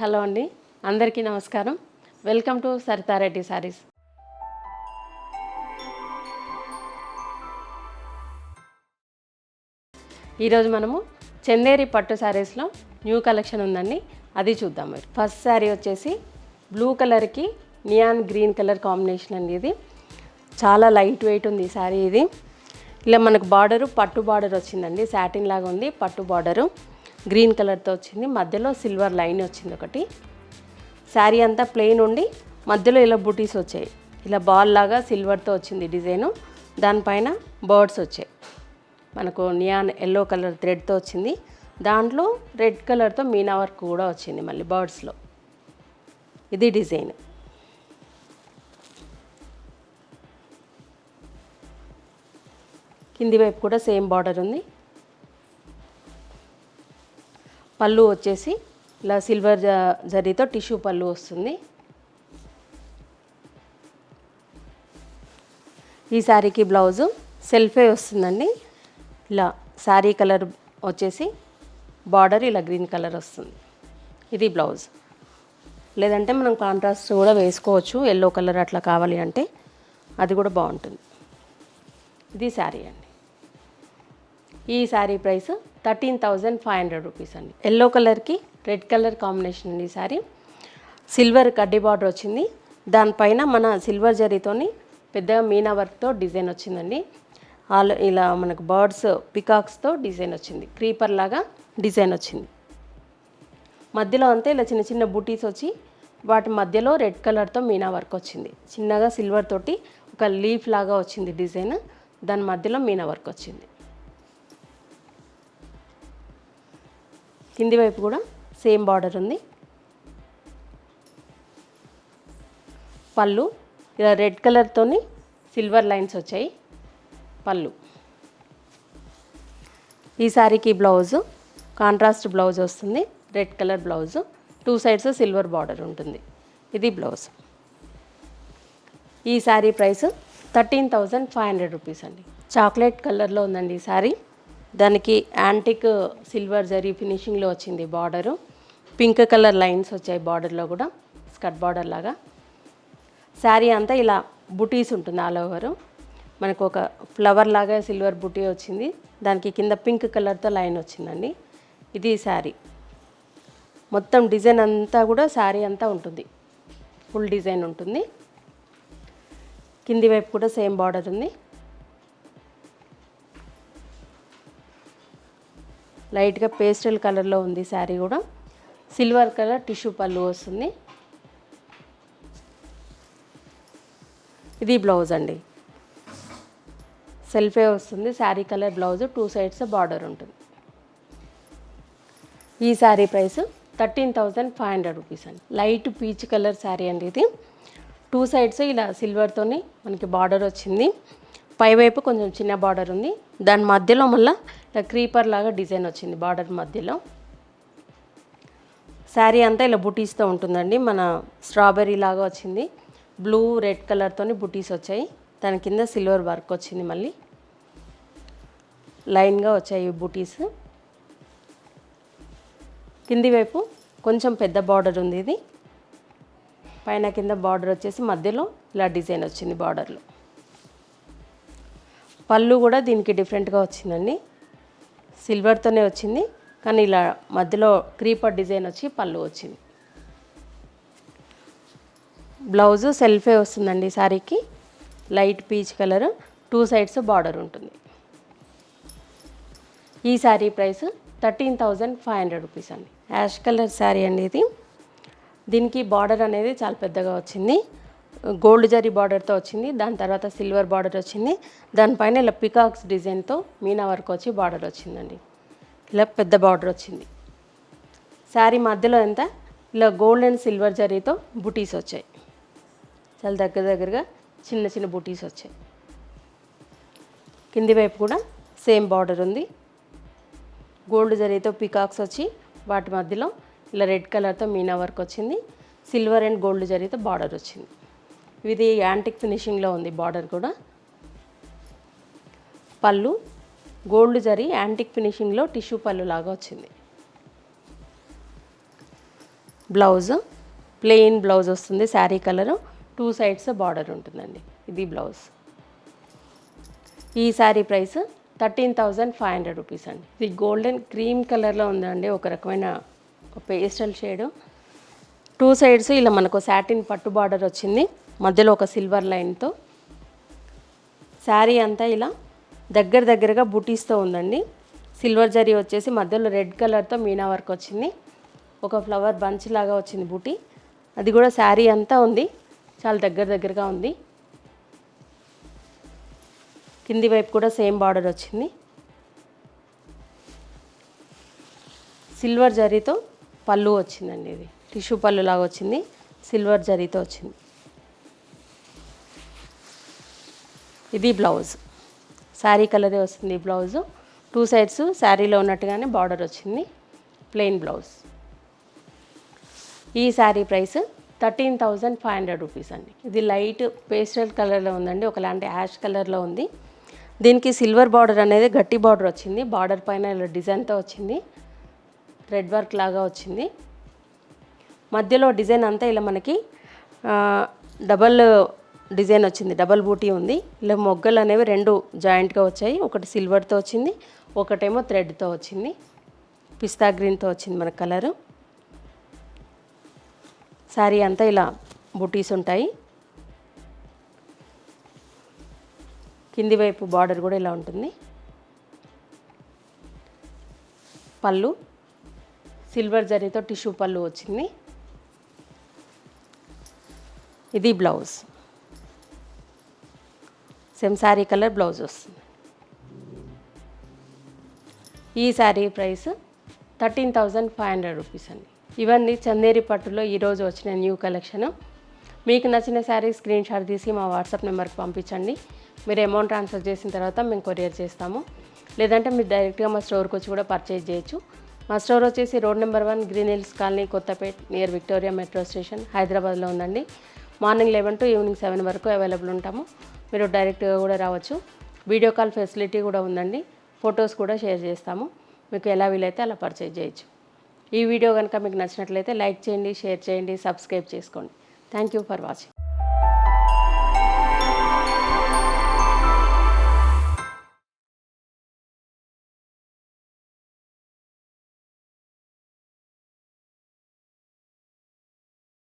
Hello అండి, అందరికీ నమస్కారం. Welcome to Saritha Reddy saris. ఈరోజు మనము చందేరి పట్టు శారీస్లో న్యూ కలెక్షన్ ఉందండి, అది చూద్దాం. మరి ఫస్ట్ శారీ వచ్చేసి బ్లూ కలర్కి నియాన్ గ్రీన్ కలర్ కాంబినేషన్ అండి. ఇది చాలా లైట్ వెయిట్ ఉంది ఈ శారీ. ఇది ఇలా మనకు బార్డరు పట్టు బార్డర్ వచ్చిందండి, సాటిన్ లాగా ఉంది. పట్టు బార్డరు గ్రీన్ కలర్తో వచ్చింది, మధ్యలో సిల్వర్ లైన్ వచ్చింది ఒకటి. శారీ అంతా ప్లెయిన్ ఉండి మధ్యలో ఇలా బుటీస్ వచ్చాయి, ఇలా బాల్ లాగా సిల్వర్తో వచ్చింది డిజైను. దానిపైన బర్డ్స్ వచ్చాయి, మనకు నియాన్ ఎల్లో కలర్ థ్రెడ్తో వచ్చింది. దాంట్లో రెడ్ కలర్తో మీనా వర్క్ కూడా వచ్చింది మళ్ళీ బర్డ్స్లో. ఇది డిజైన్. కింది వైపు కూడా సేమ్ బార్డర్ ఉంది. పళ్ళు వచ్చేసి ఇలా సిల్వర్ జరీతో టిష్యూ పళ్ళు వస్తుంది. ఈ శారీకి బ్లౌజు సెల్ఫే వస్తుందండి. ఇలా శారీ కలర్ వచ్చేసి బార్డర్ ఇలా గ్రీన్ కలర్ వస్తుంది. ఇది బ్లౌజ్. లేదంటే మనం కాంట్రాస్ట్ కూడా వేసుకోవచ్చు, ఎల్లో కలర్ అట్లా కావాలి అంటే అది కూడా బాగుంటుంది. ఇది శారీ అండి. ఈ శారీ ప్రైస్ 13,500 రూపీస్ అండి. ఎల్లో కలర్కి రెడ్ కలర్ కాంబినేషన్ అండి. ఈ శారీ సిల్వర్ కడ్డీ బార్డర్ వచ్చింది, దానిపైన మన సిల్వర్ జరీతోని పెద్దగా మీనా వర్క్తో డిజైన్ వచ్చిందండి. ఇలా మనకు బర్డ్స్ పికాక్స్తో డిజైన్ వచ్చింది, క్రీపర్ లాగా డిజైన్ వచ్చింది. మధ్యలో అంతా ఇలా చిన్న చిన్న బూటీస్ వచ్చి వాటి మధ్యలో రెడ్ కలర్తో మీనా వర్క్ వచ్చింది. చిన్నగా సిల్వర్ తోటి ఒక లీఫ్ లాగా వచ్చింది డిజైన్, దాని మధ్యలో మీనా వర్క్ వచ్చింది. కింది వైపు కూడా సేమ్ బార్డర్ ఉంది. పళ్ళు ఇలా రెడ్ కలర్తోని సిల్వర్ లైన్స్ వచ్చాయి పళ్ళు. ఈ శారీకి బ్లౌజు కాంట్రాస్ట్ బ్లౌజ్ వస్తుంది, red colour blouse, 2 sides silver border ఉంటుంది. ఇది బ్లౌజ్. ఈ శారీ ప్రైస్ 13,500 రూపీస్ అండి. చాక్లెట్ కలర్లో ఉందండి ఈ శారీ. దానికి యాంటిక్ సిల్వర్ జరీ ఫినిషింగ్లో వచ్చింది బార్డరు. పింక్ కలర్ లైన్స్ వచ్చాయి బార్డర్లో కూడా, స్కర్ట్ బార్డర్ లాగా. శారీ అంతా ఇలా బుటీస్ ఉంటుంది ఆల్ ఓవరు. మనకు ఒక ఫ్లవర్ లాగా సిల్వర్ బుటీ వచ్చింది, దానికి కింద పింక్ కలర్తో లైన్ వచ్చిందండి. ఇది శారీ మొత్తం డిజైన్ అంతా కూడా శారీ అంతా ఉంటుంది, ఫుల్ డిజైన్ ఉంటుంది. కింది వైపు కూడా సేమ్ బార్డర్ ఉంది. లైట్గా పేస్టల్ కలర్లో ఉంది శారీ కూడా. సిల్వర్ కలర్ టిష్యూ పళ్ళు వస్తుంది. ఇది బ్లౌజ్ అండి, సెల్ఫే వస్తుంది. Sari colour blouse, 2 sides border ఉంటుంది. ఈ శారీ ప్రైస్ 13,500 రూపీస్ అండి. లైట్ పీచ్ కలర్ శారీ అండి. ఇది 2 సైడ్స్ ఇలా సిల్వర్తోని మనకి బార్డర్ వచ్చింది. పైవైపు కొంచెం చిన్న బార్డర్ ఉంది, దాని మధ్యలో మళ్ళీ ఇలా క్రీపర్ లాగా డిజైన్ వచ్చింది బార్డర్ మధ్యలో. శారీ అంతా ఇలా బుటీస్తో ఉంటుందండి. మన స్ట్రాబెర్రీ లాగా వచ్చింది, బ్లూ రెడ్ కలర్తోని బుటీస్ వచ్చాయి. దాని కింద సిల్వర్ వర్క్ వచ్చింది, మళ్ళీ లైన్గా వచ్చాయి బుటీస్. కింది వైపు కొంచెం పెద్ద బార్డర్ ఉంది. ఇది పైన కింద బార్డర్ వచ్చేసి మధ్యలో ఇలా డిజైన్ వచ్చింది బార్డర్లో. పళ్ళు కూడా దీనికి డిఫరెంట్గా వచ్చిందండి, సిల్వర్తోనే వచ్చింది, కానీ ఇలా మధ్యలో క్రీపర్ డిజైన్ వచ్చి పళ్ళు వచ్చింది. బ్లౌజు సెల్ఫే వస్తుందండి శారీకి, light peach colour, 2 sides border ఉంటుంది. ఈ శారీ ప్రైస్ 13,500 రూపీస్ అండి. యాష్ కలర్ శారీ అండి ఇది. దీనికి బార్డర్ అనేది చాలా పెద్దగా వచ్చింది, గోల్డ్ జరీ బార్డర్తో వచ్చింది. దాని తర్వాత సిల్వర్ బార్డర్ వచ్చింది, దానిపైన ఇలా పికాక్స్ డిజైన్తో మీనా వర్క్ వచ్చి బార్డర్ వచ్చిందండి. ఇలా పెద్ద బార్డర్ వచ్చింది. శారీ మధ్యలో ఎంత ఇలా గోల్డ్ అండ్ సిల్వర్ జరీతో బుటీస్ వచ్చాయి, చాలా దగ్గరగా చిన్న చిన్న బుటీస్ వచ్చాయి. కింది వైపు కూడా సేమ్ బార్డర్ ఉంది, గోల్డ్ జరీతో పికాక్స్ వచ్చి వాటి మధ్యలో ఇలా రెడ్ కలర్తో మీనా వర్క్ వచ్చింది, సిల్వర్ అండ్ గోల్డ్ జరీతో బార్డర్ వచ్చింది. ఇది యాంటిక్ ఫినిషింగ్లో ఉంది బార్డర్ కూడా. పళ్ళు గోల్డ్ జరీ యాంటిక్ ఫినిషింగ్లో టిష్యూ పళ్ళు లాగా వచ్చింది. బ్లౌజ్ ప్లెయిన్ బ్లౌజ్ వస్తుంది, శారీ కలరు, 2 సైడ్స్ బార్డర్ ఉంటుందండి. ఇది బ్లౌజ్. ఈ శారీ ప్రైస్ 13,500 రూపీస్ అండి. ఇది గోల్డెన్ క్రీమ్ కలర్లో ఉందండి, ఒక రకమైన పేస్టల్ షేడు. 2 సైడ్స్ ఇలా మనకు సాటిన్ పట్టు బార్డర్ వచ్చింది, మధ్యలో ఒక సిల్వర్ లైన్తో. శారీ అంతా ఇలా దగ్గరగా బుటీస్తో ఉందండి. సిల్వర్ జరీ వచ్చేసి మధ్యలో రెడ్ కలర్తో మీనా వర్క్ వచ్చింది, ఒక ఫ్లవర్ బంచ్ లాగా వచ్చింది బూటీ. అది కూడా శారీ అంతా ఉంది, చాలా దగ్గరగా ఉంది. కింది వైపు కూడా సేమ్ బార్డర్ వచ్చింది. సిల్వర్ జరీతో పళ్ళు వచ్చిందండి, ఇది టిష్యూ పళ్ళు లాగా వచ్చింది, సిల్వర్ జరీతో వచ్చింది. ఇది బ్లౌజ్, శారీ కలరే వస్తుంది బ్లౌజు. 2 సైడ్స్ శారీలో ఉన్నట్టుగానే బార్డర్ వచ్చింది, ప్లెయిన్ బ్లౌజ్. ఈ శారీ ప్రైస్ 13,500 రూపీస్ అండి. ఇది లైట్ పేస్టల్ కలర్లో ఉందండి, ఒకలాంటి యాష్ కలర్లో ఉంది. దీనికి సిల్వర్ బార్డర్ అనేది గట్టి బార్డర్ వచ్చింది, బార్డర్ పైన ఇలా డిజైన్తో వచ్చింది, థ్రెడ్ వర్క్ లాగా వచ్చింది. మధ్యలో డిజైన్ అంతా ఇలా మనకి డబల్ డిజైన్ వచ్చింది, డబల్ బూటీ ఉంది. ఇలా మొగ్గలు అనేవి 2 జాయింట్గా వచ్చాయి, ఒకటి సిల్వర్తో వచ్చింది, ఒకటేమో థ్రెడ్తో వచ్చింది, పిస్తా గ్రీన్తో వచ్చింది మన కలరు. శారీ అంతా ఇలా బూటీస్ ఉంటాయి. కింది వైపు బార్డర్ కూడా ఇలా ఉంటుంది. పళ్ళు సిల్వర్ జరీతో టిష్యూ పళ్ళు వచ్చింది. ఇది blouse, same sari colour blouse వస్తుంది. ఈ శారీ ప్రైస్ 13,500 రూపీస్ అండి. ఇవన్నీ చందేరి పట్టులో ఈరోజు వచ్చిన న్యూ కలెక్షను. మీకు నచ్చిన శారీ స్క్రీన్ షాట్ తీసి మా వాట్సాప్ నెంబర్కి పంపించండి. మీరు అమౌంట్ ట్రాన్స్ఫర్ చేసిన తర్వాత మేము కొరియర్ చేస్తాము, లేదంటే మీరు డైరెక్ట్గా మా స్టోర్కి వచ్చి కూడా పర్చేజ్ చేయొచ్చు. మా స్టోర్ వచ్చేసి road number 1 green hills colony, Kothapet, near Victoria metro station, హైదరాబాద్లో ఉందండి. మార్నింగ్ 11 to ఈవినింగ్ 7 వరకు అవైలబుల్ ఉంటాము. మీరు డైరెక్ట్గా కూడా రావచ్చు. వీడియో కాల్ ఫెసిలిటీ కూడా ఉందండి, ఫొటోస్ కూడా షేర్ చేస్తాము. మీకు ఎలా వీలైతే అలా పర్చేజ్ చేయొచ్చు. ఈ వీడియో కనుక మీకు నచ్చినట్లయితే లైక్ చేయండి, షేర్ చేయండి, సబ్స్క్రైబ్ చేసుకోండి. Thank you for watching.